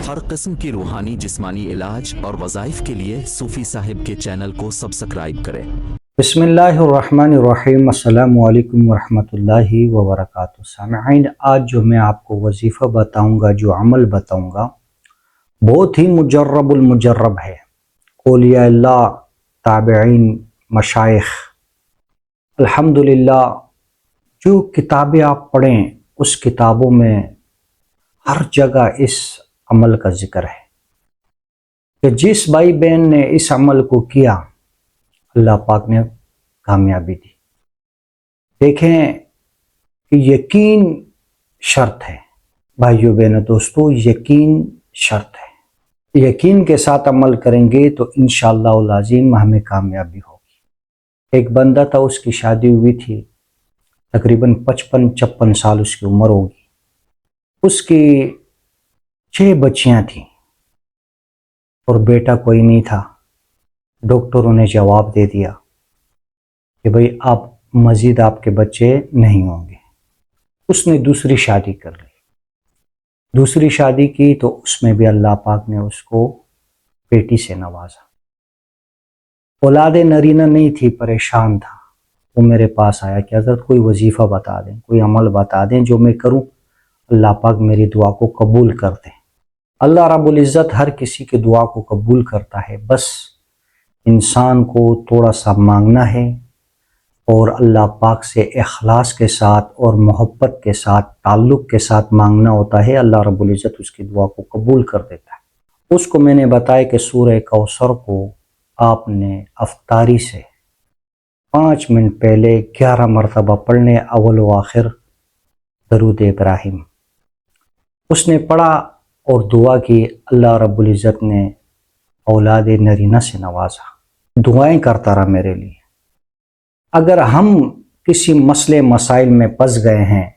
हर किस्म की रूहानी जिस्मानी इलाज और वज़ाइफ के लिए सूफ़ी साहिब के चैनल को सब्सक्राइब करें। बिस्मिल्लाहिर्रहमानिर्रहीम। अस्सलामु अलैकुम वरहमतुल्लाहि वबरकातुहू। सामईन, आज जो मैं आपको वजीफ़ा बताऊंगा, जो अमल बताऊंगा, बहुत ही मुजर्रबुल मुजर्रब है। औलिया अल्लाह, ताबईन, मशाइख, अल्हम्दुलिल्लाह, जो किताबें आप पढ़ें उस किताबों में हर जगह इस अमल का जिक्र है कि जिस भाई बहन ने इस अमल को किया, अल्लाह पाक ने कामयाबी दी। देखें कि यकीन शर्त है भाइयों बहनों दोस्तों, यकीन शर्त है। यकीन के साथ अमल करेंगे तो इंशाअल्लाह अज़ीम हमें कामयाबी होगी। एक बंदा था, उसकी शादी हुई थी, तकरीबन 55-56 साल उसकी उम्र होगी। उसकी 6 बच्चियां थीं और बेटा कोई नहीं था। डॉक्टरों ने जवाब दे दिया कि भाई आप मज़ीद आपके बच्चे नहीं होंगे। उसने दूसरी शादी कर ली। दूसरी शादी की तो उसमें भी अल्लाह पाक ने उसको बेटी से नवाजा। औलाद नरीना नहीं थी, परेशान था। वो मेरे पास आया कि हज़रत कोई वजीफ़ा बता दें, कोई अमल बता दें जो मैं करूं, अल्लाह पाक मेरी दुआ को कबूल कर दे। अल्लाह रब्बुल इज़्ज़त हर किसी की दुआ को कबूल करता है, बस इंसान को थोड़ा सा मांगना है और अल्लाह पाक से इखलास के साथ और मोहब्बत के साथ, ताल्लुक़ के साथ मांगना होता है। अल्लाह रब्बुल इज़्ज़त उसकी दुआ को कबूल कर देता है। उसको मैंने बताया कि सूरह कौसर को आपने अफ्तारी से 5 मिनट पहले 11 मरतबा पढ़ने, अव्वल व आखिर दरूद इब्राहिम। उसने पढ़ा और दुआ की। अल्लाह रब्बुल इज़्ज़त ने औलाद नरीना से नवाजा। दुआएं करता रहा मेरे लिए। अगर हम किसी मसले मसाइल में फंस गए हैं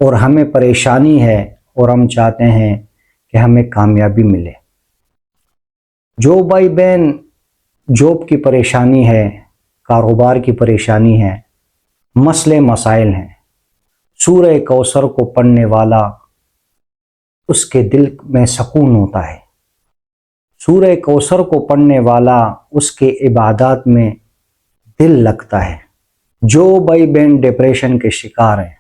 और हमें परेशानी है और हम चाहते हैं कि हमें कामयाबी मिले, जो भाई बहन जॉब की परेशानी है, कारोबार की परेशानी है, मसले मसाइल हैं, सूरह कौसर को पढ़ने वाला उसके दिल में सुकून होता है। सूरह कौसर को पढ़ने वाला उसके इबादत में दिल लगता है। जो भाई बहन डिप्रेशन के शिकार हैं,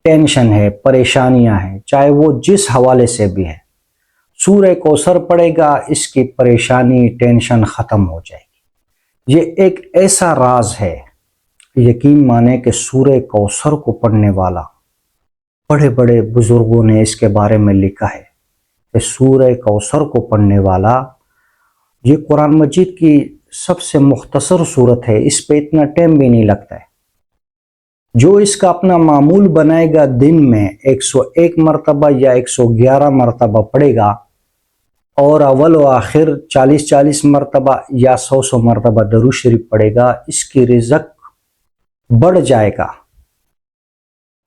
टेंशन है, परेशानियां हैं, चाहे वो जिस हवाले से भी है, सूरह कौसर पढ़ेगा, इसकी परेशानी टेंशन ख़त्म हो जाएगी। ये एक ऐसा राज है, यकीन माने कि सूरह कौसर को पढ़ने वाला, बड़े बड़े बुजुर्गों ने इसके बारे में लिखा है कि सूरह कौसर को पढ़ने वाला, ये कुरान मजीद की सबसे मुख्तसर सूरत है, इस पे इतना टाइम भी नहीं लगता है। जो इसका अपना मामूल बनाएगा, दिन में 101 मरतबा या 111 मरतबा पढ़ेगा और अव्वल व आखिर 40-40 मरतबा या 100 मरतबा दरूद शरीफ पढ़ेगा, इसकी रिज़्क बढ़ जाएगा।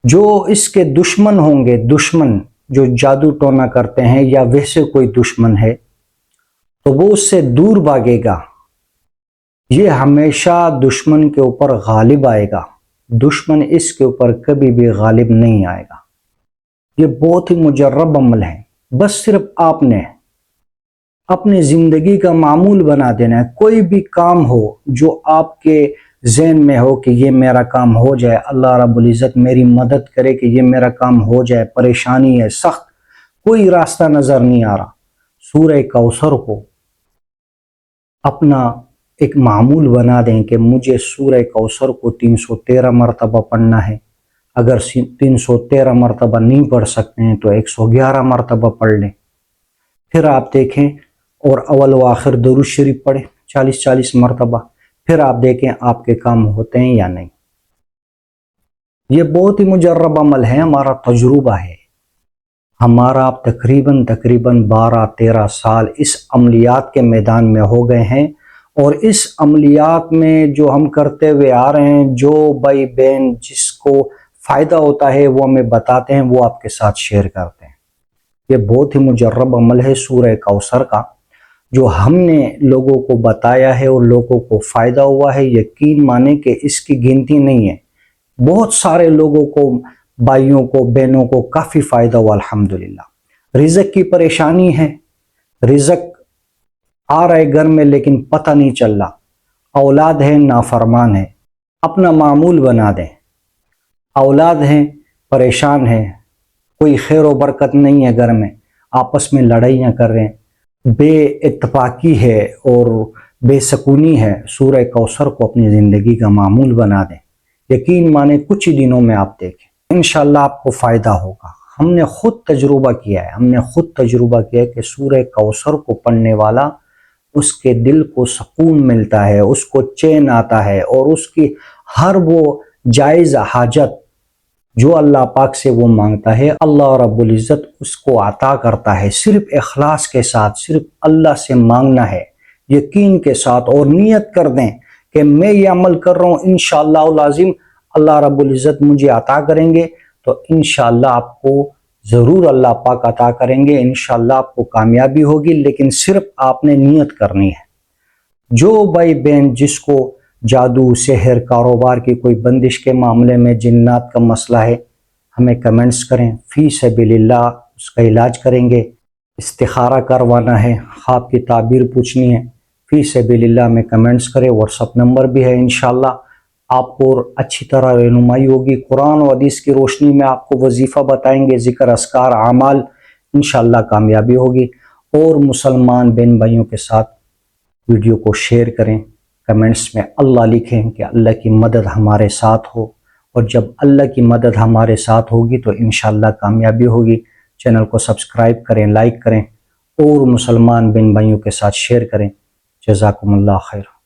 जो इसके दुश्मन होंगे, दुश्मन जो जादू टोना करते हैं या वैसे कोई दुश्मन है, तो वो उससे दूर भागेगा। ये हमेशा दुश्मन के ऊपर गालिब आएगा, दुश्मन इसके ऊपर कभी भी गालिब नहीं आएगा। ये बहुत ही मुजर्रब अमल है। बस सिर्फ आपने अपनी ज़िंदगी का मामूल बना देना है। कोई भी काम हो जो आपके ज़हन में हो कि ये मेरा काम हो जाए, अल्लाह रब्बुल इज़्ज़त मेरी मदद करे कि ये मेरा काम हो जाए, परेशानी है, सख्त कोई रास्ता नज़र नहीं आ रहा, सूरह कौसर को अपना एक मामूल बना दें कि मुझे सूरह कौसर को 313 मरतबा पढ़ना है। अगर 313 मरतबा नहीं पढ़ सकते हैं तो 111 मरतबा पढ़ लें। फिर आप देखें और अव्वल व आखिर दरूद शरीफ पढ़ें 40-40 मरतबा। फिर आप देखें आपके काम होते हैं या नहीं। ये बहुत ही मुजर्रब अमल है, हमारा तजुर्बा है। हमारा आप तकरीबन 12-13 साल इस अमलियात के मैदान में हो गए हैं और इस अमलियात में जो हम करते हुए आ रहे हैं, जो भाई बहन जिसको फ़ायदा होता है वो हमें बताते हैं, वो आपके साथ शेयर करते हैं। ये बहुत ही मुजर्रब अमल है सूरह कौसर का, जो हमने लोगों को बताया है और लोगों को फ़ायदा हुआ है। यकीन माने कि इसकी गिनती नहीं है। बहुत सारे लोगों को, भाइयों को, बहनों को काफ़ी फ़ायदा हुआ अल्हम्दुलिल्लाह। رزق کی پریشانی ہے، رزق آ رہے گھر میں لیکن پتہ نہیں چل رہا، اولاد ہے نافرمان ہے، اپنا معمول بنا دیں۔ اولاد ہیں پریشان ہیں، کوئی خیر و برکت نہیں ہے گھر میں، آپس میں لڑائیاں کر رہے ہیں، بے اتفاقی ہے اور بے سکونی ہے، سورہ کوثر کو اپنی زندگی کا معمول بنا دیں۔ یقین مانے کچھ ہی دنوں میں آپ دیکھیں انشاءاللہ آپ کو فائدہ ہوگا۔ ہم نے خود تجربہ کیا ہے کہ سورہ کوثر کو پڑھنے والا اس کے دل کو سکون ملتا ہے، اس کو چین آتا ہے، اور اس کی ہر وہ جائز حاجت جو اللہ پاک سے وہ مانگتا ہے اللہ رب العزت اس کو عطا کرتا ہے۔ صرف اخلاص کے ساتھ، صرف اللہ سے مانگنا ہے، یقین کے ساتھ، اور نیت کر دیں کہ میں یہ عمل کر رہا ہوں انشاءاللہ العظیم اللہ رب العزت مجھے عطا کریں گے، تو انشاءاللہ آپ کو ضرور اللہ پاک عطا کریں گے، انشاءاللہ آپ کو کامیابی ہوگی، لیکن صرف آپ نے نیت کرنی ہے۔ جو بھائی بہن جس کو جادو، سحر، کاروبار کی کوئی بندش کے معاملے میں، جنات کا مسئلہ ہے، ہمیں کمنٹس کریں، فی سبیل اللہ اس کا علاج کریں گے۔ استخارہ کروانا ہے، خواب کی تعبیر پوچھنی ہے، فی سبیل اللہ میں کمنٹس کریں، واٹس ایپ نمبر بھی ہے، انشاءاللہ آپ کو اچھی طرح رہنمائی ہوگی۔ قرآن و حدیث کی روشنی میں آپ کو وظیفہ بتائیں گے، ذکر، اذکار، اعمال، انشاءاللہ کامیابی ہوگی۔ اور مسلمان بہن بھائیوں کے ساتھ ویڈیو کو شیئر کریں، کمنٹس میں اللہ لکھیں کہ اللہ کی مدد ہمارے ساتھ ہو، اور جب اللہ کی مدد ہمارے ساتھ ہوگی تو انشاءاللہ کامیابی ہوگی۔ چینل کو سبسکرائب کریں، لائک کریں، اور مسلمان بہن بھائیوں کے ساتھ شیئر کریں۔ جزاکم اللہ خیر۔